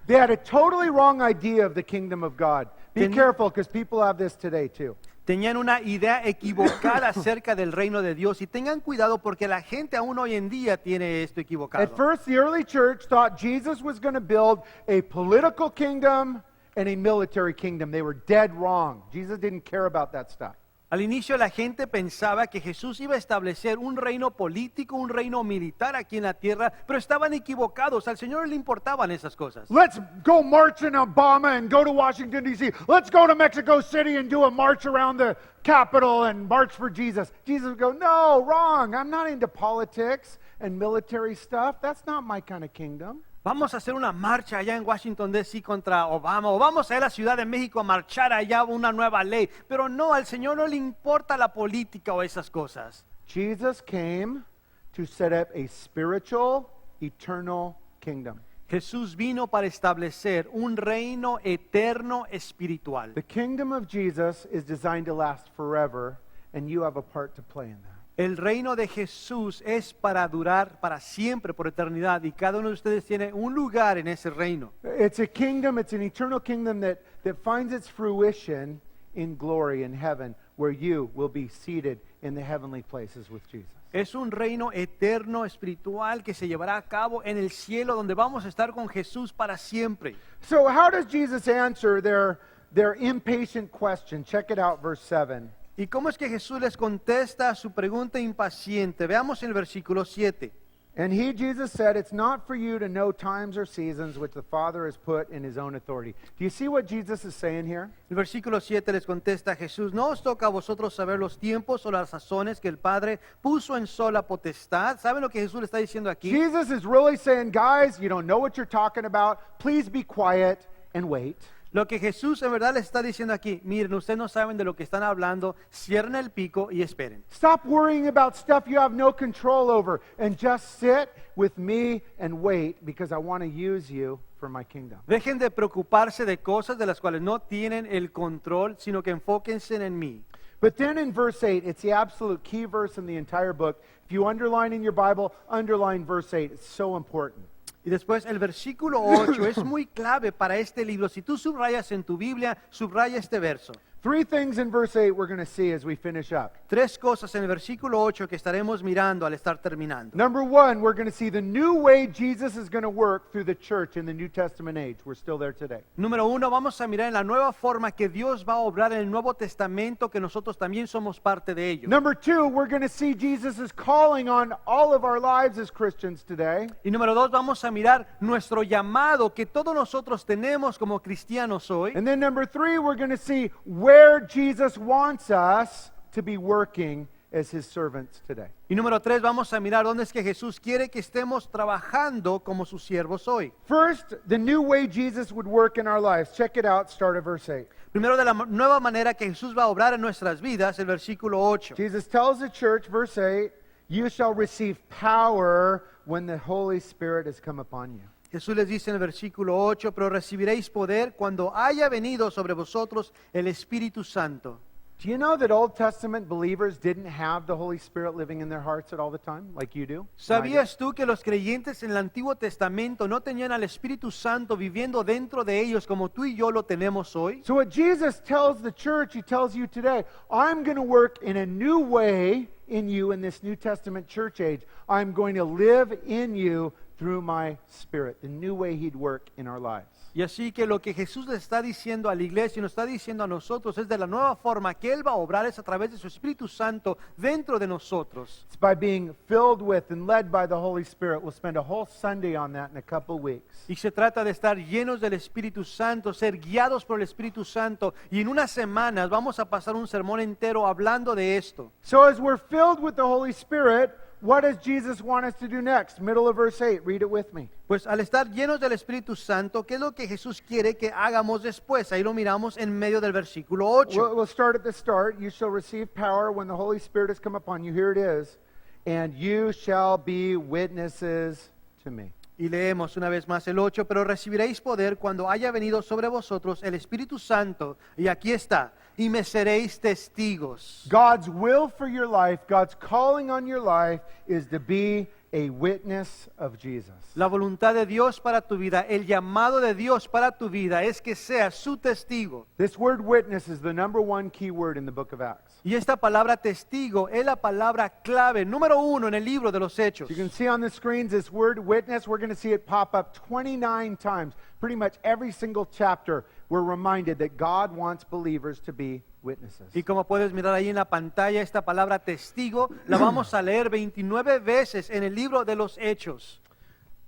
They had a totally wrong idea of the kingdom of God. Be careful, because people have this today too. Tenían una idea equivocada acerca del reino de Dios y tengan cuidado porque la gente aún hoy en día tiene esto equivocado. At first, the early church thought Jesus was going to build a political kingdom and a military kingdom. They were dead wrong. Jesus didn't care about that stuff. Al inicio la gente pensaba que Jesús iba a establecer un reino político, un reino militar aquí en la tierra, pero estaban equivocados. Al Señor le importaban esas cosas. Let's go march in Obama and go to Washington, D.C. Let's go to Mexico City and do a march around the Capitol and march for Jesus. Jesus would go, no, wrong. I'm not into politics and military stuff. That's not my kind of kingdom. Vamos a hacer una marcha allá en Washington D.C. contra Obama, o vamos a ir a la Ciudad de México a marchar allá una nueva ley. Pero no, al Señor no le importa la política o esas cosas. Jesus came to set up a spiritual, eternal kingdom. Jesús vino para establecer un reino eterno espiritual. The kingdom of Jesus is designed to last forever, and you have a part to play in that. El reino de Jesús es para durar para siempre, por eternidad, y cada uno de ustedes tiene un lugar en ese reino. It's a kingdom, it's an eternal kingdom that finds its fruition in glory in heaven, where you will be seated in the heavenly places with Jesus. Es un reino eterno espiritual que se llevará a cabo en el cielo, donde vamos a estar con Jesús para siempre. So how does Jesus answer their impatient question? Check it out, verse 7. ¿Y cómo es que Jesús les contesta a su pregunta impaciente? Veamos en el versículo 7. And he, Jesus, said, it's not for you to know times or seasons which the Father has put in his own authority. Do you see what Jesus is saying here? El versículo 7 les contesta a Jesús, ¿no os toca a vosotros saber los tiempos o las sazones que el Padre puso en sola potestad? ¿Saben lo que Jesús le está diciendo aquí? Jesus is really saying, guys, you don't know what you're talking about. Please be quiet and wait. Lo que Jesús en verdad les está diciendo aquí, miren, ustedes no saben de lo que están hablando, cierren el pico y esperen. Stop worrying about stuff you have no control over and just sit with me and wait, because I want to use you for my kingdom. Dejen de preocuparse de cosas de las cuales no tienen el control, sino que enfóquense en mí. But then in verse 8, it's the absolute key verse in the entire book. If you underline in your Bible, underline verse 8. It's so important. Y después el versículo 8 es muy clave para este libro. Si tú subrayas en tu Biblia, subraya este verso. Three things in verse 8 we're going to see as we finish up. Tres cosas en el versículo 8 que estaremos mirando al estar terminando. Number one, we're going to see the new way Jesus is going to work through the church in the New Testament age. We're still there today. Número uno, vamos a mirar en la nueva forma que Dios va a obrar en el Nuevo Testamento, que nosotros también somos parte de ello. Number two, we're going to see Jesus' calling on all of our lives as Christians today. Y número dos, vamos a mirar nuestro llamado que todos nosotros tenemos como cristianos hoy. And then number three, we're going to see where Jesus wants us to be working as his servants today. Y número 3, vamos a mirar dónde es que Jesús quiere que estemos trabajando como sus siervos hoy. First, the new way Jesus would work in our lives. Check it out, start at verse 8. Primero, de la nueva manera que Jesús va a obrar en nuestras vidas, el versículo 8. Jesus tells the church, verse 8, you shall receive power when the Holy Spirit has come upon you. Jesús les dice en el versículo 8, pero recibiréis poder cuando haya venido sobre vosotros el Espíritu Santo. Do you know that Old Testament believers didn't have the Holy Spirit living in their hearts at all the time, like you do? ¿Sabías tú que los creyentes en el Antiguo Testamento no tenían al Espíritu Santo viviendo dentro de ellos como tú y yo lo tenemos hoy? So what Jesus tells the church, he tells you today, I'm going to work in a new way in you in this New Testament church age. I'm going to live in you through my Spirit, the new way he'd work in our lives. Y así que lo que Jesús le está diciendo a la iglesia y nos está diciendo a nosotros es de la nueva forma que Él va a obrar es a través de su Espíritu Santo dentro de nosotros. It's by being filled with and led by the Holy Spirit. We'll spend a whole Sunday on that in a couple of weeks. Y se trata de estar llenos del Espíritu Santo, ser guiados por el Espíritu Santo. Y en unas semanas vamos a pasar un sermón entero hablando de esto. So as we're filled with the Holy Spirit, what does Jesus want us to do next? Middle of verse 8, read it with me. Pues al estar llenos del Espíritu Santo, ¿qué es lo que Jesús quiere que hagamos después? Ahí lo miramos en medio del versículo 8. We'll start at the start. You shall receive power when the Holy Spirit has come upon you. Here it is. And you shall be witnesses to me. Y leemos una vez más el 8, pero recibiréis poder cuando haya venido sobre vosotros el Espíritu Santo. Y aquí está, y me seréis testigos. God's will for your life, God's calling on your life is to be a witness of Jesus. La voluntad de Dios para tu vida, el llamado de Dios para tu vida es que seas su testigo. This word witness is the number one key word in the book of Acts. Y esta palabra testigo es la palabra clave, número 1 en el libro de los Hechos. You can see on the screens this word witness. We're going to see it pop up 29 times. Pretty much every single chapter, we're reminded that God wants believers to be witnesses. Y como puedes mirar ahí en la pantalla, esta palabra testigo la vamos a leer 29 veces en el libro de los Hechos.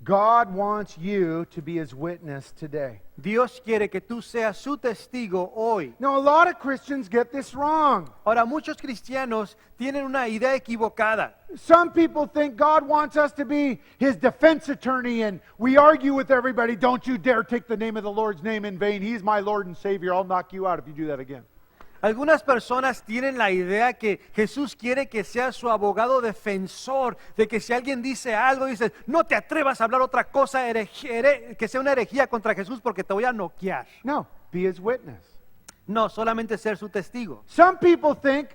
God wants you to be his witness today. Dios quiere que tú seas su testigo hoy. Now, a lot of Christians get this wrong. Ahora, muchos cristianos tienen una idea equivocada. Some people think God wants us to be his defense attorney, and we argue with everybody, don't you dare take the name of the Lord's name in vain. He's my Lord and Savior. I'll knock you out if you do that again. Algunas personas tienen la idea que Jesús quiere que sea su abogado defensor, de que si alguien dice algo, dice, no te atrevas a hablar otra cosa, que sea una herejía contra Jesús porque te voy a noquear. No, be his witness. No, solamente ser su testigo. Some people think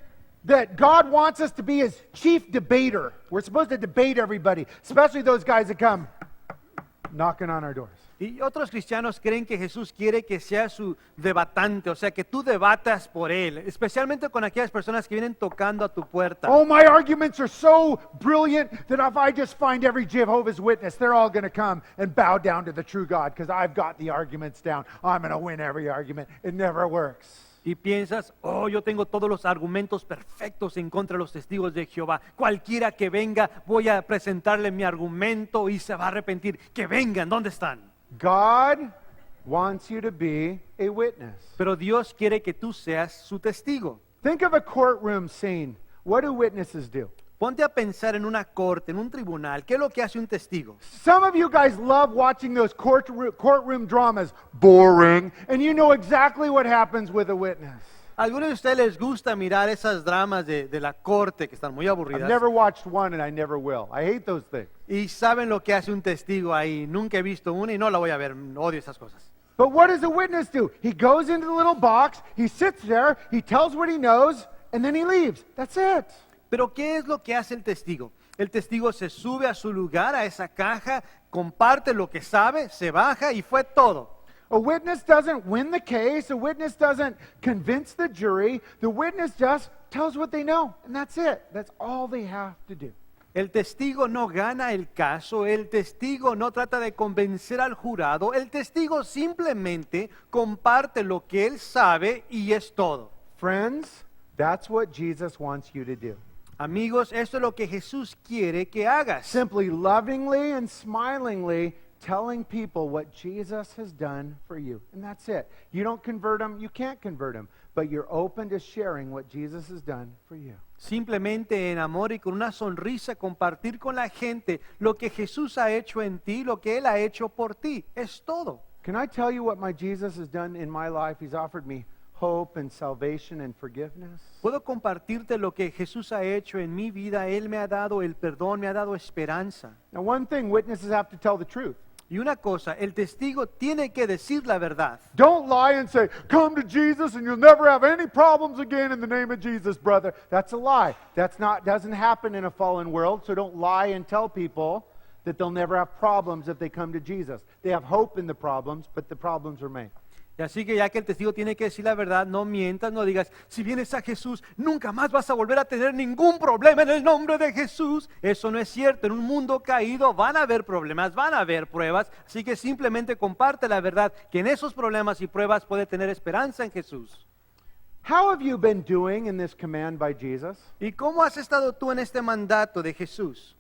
that God wants us to be his chief debater. We're supposed to debate everybody, especially those guys that come knocking on our doors. Y otros cristianos creen que Jesús quiere que sea su debatante, o sea, que tú debatas por él, especialmente con aquellas personas que vienen tocando a tu puerta. Oh, my arguments are so brilliant that if I just find every Jehovah's Witness, they're all going to come and bow down to the true God because I've got the arguments down. I'm going to win every argument. It never works. Y piensas, oh, yo tengo todos los argumentos perfectos en contra de los testigos de Jehová. Cualquiera que venga, voy a presentarle mi argumento y se va a arrepentir. Que vengan, ¿dónde están? God wants you to be a witness. Pero Dios quiere que tú seas su testigo. Think of a courtroom scene. What do witnesses do? Ponte a pensar en una corte, en un tribunal. ¿Qué es lo que hace un testigo? Some of you guys love watching those courtroom dramas. Boring. And you know exactly what happens with a witness. ¿A algunos de ustedes les gusta mirar esas dramas de la corte que están muy I've aburridas? never watched one and I never will. I hate those things. Y saben lo que hace un testigo ahí. Nunca he visto una y no la voy a ver. Odio esas cosas. But what does a witness do? He goes into the little box, he sits there, he tells what he knows, and then he leaves. That's it. Pero ¿qué es lo que hace el testigo? El testigo se sube a su lugar, a esa caja, comparte lo que sabe, se baja y fue todo. A witness doesn't win the case. A witness doesn't convince the jury. The witness just tells what they know, and that's it. That's all they have to do. El testigo no gana el caso, el testigo no trata de convencer al jurado, el testigo simplemente comparte lo que él sabe y es todo. Friends, that's what Jesus wants you to do. Amigos, esto es lo que Jesús quiere que hagas. Simply lovingly and smilingly telling people what Jesus has done for you. And that's it. You don't convert them, you can't convert them. but you're open to sharing what Jesus has done for you. Simplemente en amor y con una sonrisa compartir con la gente lo que Jesús ha hecho en ti, lo que Él ha hecho por ti. Es todo. Can I tell you what my Jesus has done in my life? He's offered me hope and salvation and forgiveness. Puedo compartirte lo que Jesús ha hecho en mi vida. Él me ha dado el perdón, me ha dado esperanza. Now, one thing, witnesses have to tell the truth. Y una cosa, el testigo tiene que decir la verdad. Don't lie and say, come to Jesus and you'll never have any problems again in the name of Jesus, brother. That's a lie. Doesn't happen in a fallen world, so don't lie and tell people that they'll never have problems if they come to Jesus. They have hope in the problems, but the problems remain. Y así que ya que el testigo tiene que decir la verdad, no mientas, no digas, si vienes a Jesús, nunca más vas a volver a tener ningún problema en el nombre de Jesús. Eso no es cierto. En un mundo caído van a haber problemas, van a haber pruebas. Así que simplemente comparte la verdad, que en esos problemas y pruebas puede tener esperanza en Jesús. How have you been doing in this command by Jesus? ¿Y cómo has estado tú en este mandato de Jesús?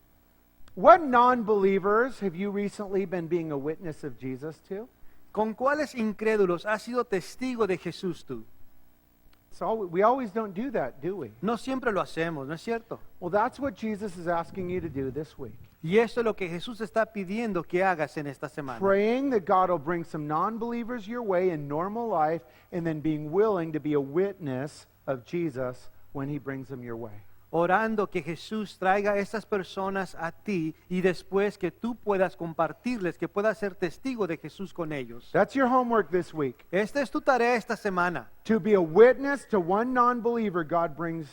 What non-believers have you recently been being a witness of Jesus to? ¿Con cuáles incrédulos has sido testigo de Jesús tú? So we always don't do that, do we? No siempre lo hacemos, ¿no es cierto? Well, that's what Jesus is asking you to do this week. Y esto es lo que Jesús está pidiendo que hagas en esta semana. Praying that God will bring some non-believers your way in normal life, and then being willing to be a witness of Jesus when He brings them your way. Orando que Jesús traiga a estas personas a ti y después que tú puedas compartirles, que puedas ser testigo de Jesús con ellos. That's your homework this week. Esta es tu tarea esta semana. To be a witness to one non-believer God brings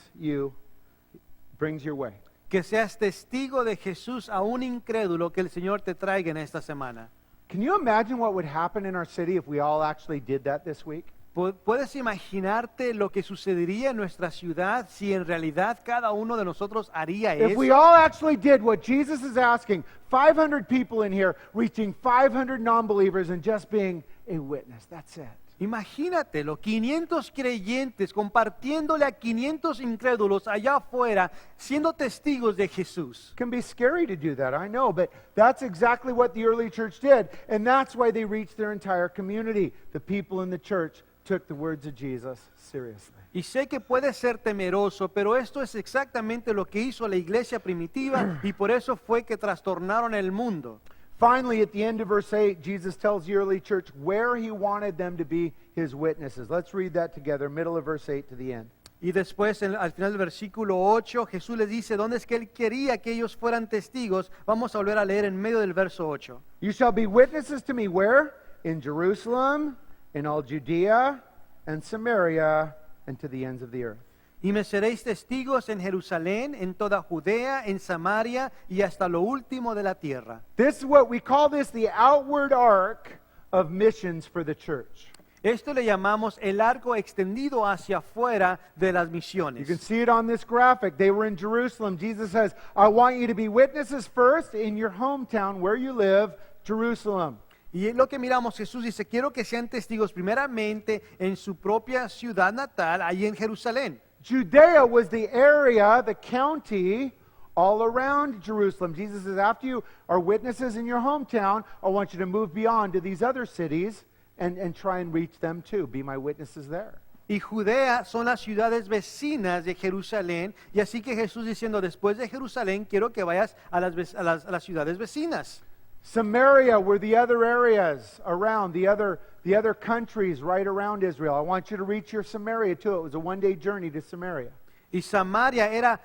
your way. Que seas testigo de Jesús a un incrédulo que el Señor te traiga en esta semana. Can you imagine what would happen in our city if we all actually did that this week? ¿Puedes imaginarte lo que sucedería en nuestra ciudad si en realidad cada uno de nosotros haría If eso? we all actually did what Jesus is asking, 500 people in here reaching 500 non-believers and just being a witness. That's it. Imagínatelo, 500 creyentes compartiéndole a 500 incrédulos allá afuera, siendo testigos de Jesús. It can be scary to do that, I know, but that's exactly what the early church did, and that's why they reached their entire community. The people in the church took the words of Jesus seriously. Y sé que puede ser temeroso, pero esto es exactamente lo que hizo la iglesia primitiva y por eso fue que trastornaron el mundo. Finally, at the end of verse 8, Jesus tells the early church where He wanted them to be His witnesses. Let's read that together, middle of verse 8 to the end. Y después, al final del versículo 8, Jesús les dice dónde es que Él quería que ellos fueran testigos. Vamos a volver a leer en medio del verso 8. You shall be witnesses to me where? In Jerusalem, in all Judea and Samaria, and to the ends of the earth. Y me seréis testigos en Jerusalén, en toda Judea, en Samaria y hasta lo último de la tierra. This is what we call this the outward arc of missions for the church. Esto le llamamos el arco extendido hacia afuera de las You misiones. can see it on this graphic. They were in Jerusalem. Jesus says, I want you to be witnesses first in your hometown where you live, Jerusalem. Y es lo que miramos, Jesús dice, quiero que sean testigos primeramente en su propia ciudad natal, ahí en Jerusalén. Judea was the area, the county, all around Jerusalem. Jesus says, after you are witnesses in your hometown, I want you to move beyond to these other cities and try and reach them too. Be my witnesses there. Y Judea son las ciudades vecinas de Jerusalén, y así que Jesús diciendo, después de Jerusalén, quiero que vayas a las ciudades vecinas. Samaria were the other areas around, the other countries right around Israel. I want you to reach your Samaria too. It was a one-day journey to Samaria. Y Samaria era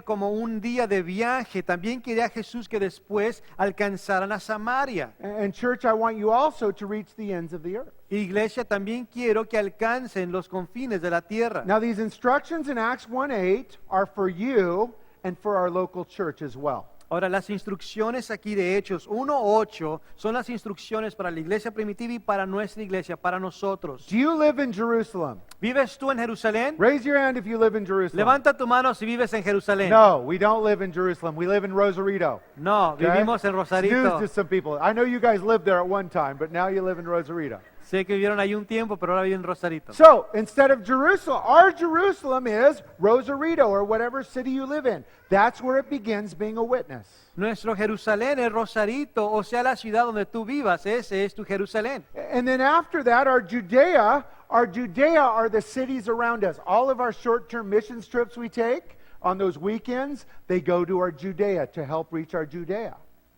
como un día de viaje. También quería Jesús que después alcanzaran a Samaria. And church, I want you also to reach the ends of the earth. Iglesia, también quiero que alcancen los confines de la tierra. Now these instructions in Acts 1:8 are for you and for our local church as well. Ahora, las instrucciones aquí de Hechos 1:8 son las instrucciones para la iglesia primitiva y para nuestra iglesia, para nosotros. Do you live in Jerusalem? ¿Vives tú en Jerusalén? Raise your hand if you live in Jerusalem. Levanta tu mano si vives en Jerusalén. No, we don't live in Jerusalem. We live in Rosarito. No, Okay? vivimos en It's news Rosarito. to some people. I know you guys lived there at one time, but now you live in Rosarito. Sé que vivieron ahí un tiempo, pero ahora viven en Rosarito. So, instead of Jerusalem, our Jerusalem is Rosarito or whatever city you live in. That's where it begins being a witness. Nuestro Jerusalén es Rosarito, o sea, la ciudad donde tú vivas, ese es tu Jerusalén. And then after that, our Judea our Judea are the cities around us. All of our short-term missions trips we take on those weekends, they go to our Judea to help reach our Judea.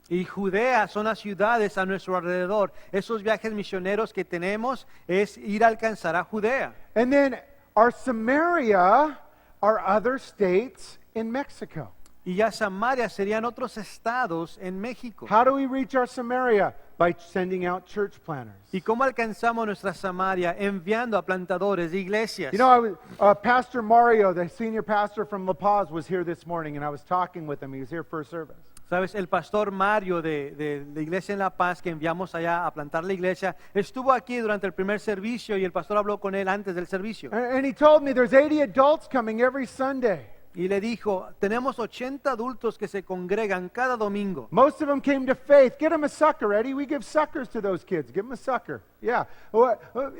Y Judea son las ciudades a nuestro alrededor. Esos viajes misioneros que tenemos es ir a alcanzar a Judea. And then our Samaria are other states in Mexico. Y ya Samaria serían otros estados en México. How do we reach our Samaria? By sending out church planners. ¿Y cómo alcanzamos nuestra Samaria? Enviando a plantadores de iglesias. You know, Pastor Mario, the senior pastor from La Paz, was here this morning, and I was talking with him. He was here for a service. Sabes, el pastor Mario de la iglesia en La Paz, que enviamos allá a plantar la iglesia, estuvo aquí durante el primer servicio y el pastor habló con él antes del servicio. And he told me there's 80 adults coming every Sunday. Y le dijo, tenemos 80 adultos que se congregan cada domingo. Most of them came to faith. Get them a sucker, Eddie. We give suckers to those kids. Give them a sucker. Yeah.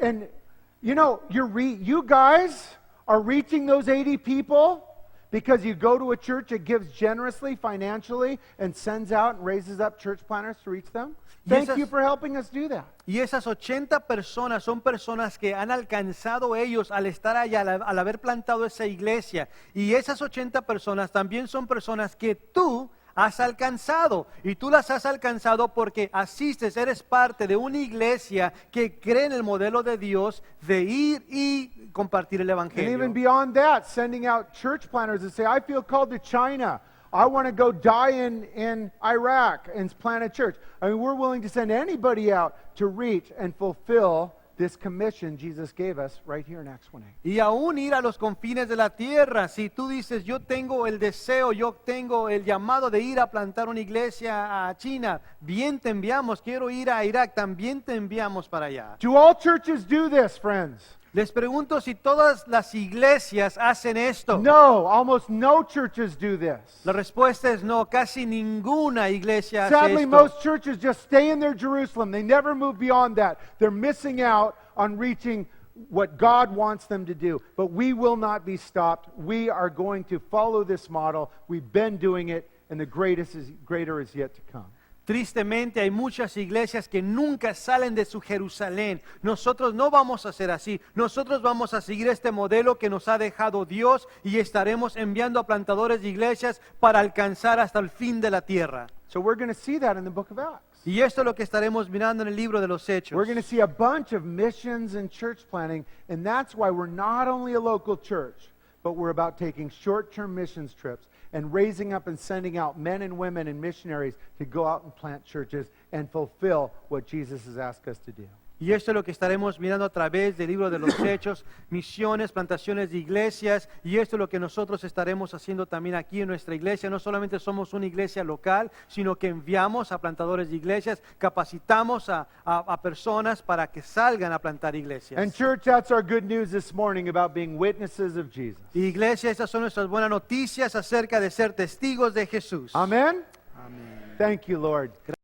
And you know, you guys are reaching those 80 people because you go to a church that gives generously financially and sends out and raises up church planners to reach them. Thank you for helping us do that. Y esas 80 personas son personas que han alcanzado ellos al estar allá, al haber plantado esa iglesia. Y esas 80 personas también son personas que tú has alcanzado. Y tú las has alcanzado porque asistes, eres parte de una iglesia que cree en el modelo de Dios de ir y compartir el And evangelio. even beyond that, sending out church planners that say, I feel called to China. I want to go die in Iraq and plant a church. I mean, we're willing to send anybody out to reach and fulfill this commission Jesus gave us right here in Acts 1:8. Y aún ir a los confines de la tierra. Si tú dices, yo tengo el deseo, yo tengo el llamado de ir a plantar una iglesia a China, bien te enviamos. Quiero ir a Irak, también te enviamos para allá. Do all churches do this, friends? Les pregunto si todas las iglesias hacen esto. No, almost no churches do this. La respuesta es no, casi ninguna iglesia hace Sadly, esto. most churches just stay in their Jerusalem. They never move beyond that. They're missing out on reaching what God wants them to do. But we will not be stopped. We are going to follow this model. We've been doing it, and the greater is yet to come. Tristemente hay muchas iglesias que nunca salen de su Jerusalén. Nosotros no vamos a ser así. Nosotros vamos a seguir este modelo que nos ha dejado Dios y estaremos enviando a plantadores de iglesias para alcanzar hasta el fin de la tierra. So we're going to see that in the book of Acts. Y esto es lo que estaremos mirando en el libro de los Hechos. We're going to see a bunch of missions and church planting, and that's why we're not only a local church, but we're about taking short-term missions trips and raising up and sending out men and women and missionaries to go out and plant churches and fulfill what Jesus has asked us to do. Y esto es lo que estaremos mirando a través del libro de los Hechos, misiones, plantaciones de iglesias, y esto es lo que nosotros estaremos haciendo también aquí en nuestra iglesia. No solamente somos una iglesia local, sino que enviamos a plantadores de iglesias, capacitamos a personas para que salgan a plantar iglesias. And church, that's our good news this morning about being witnesses of Jesus. Y iglesia, estas son nuestras buenas noticias acerca de ser testigos de Jesús. Amen? Amén. Thank you, Lord.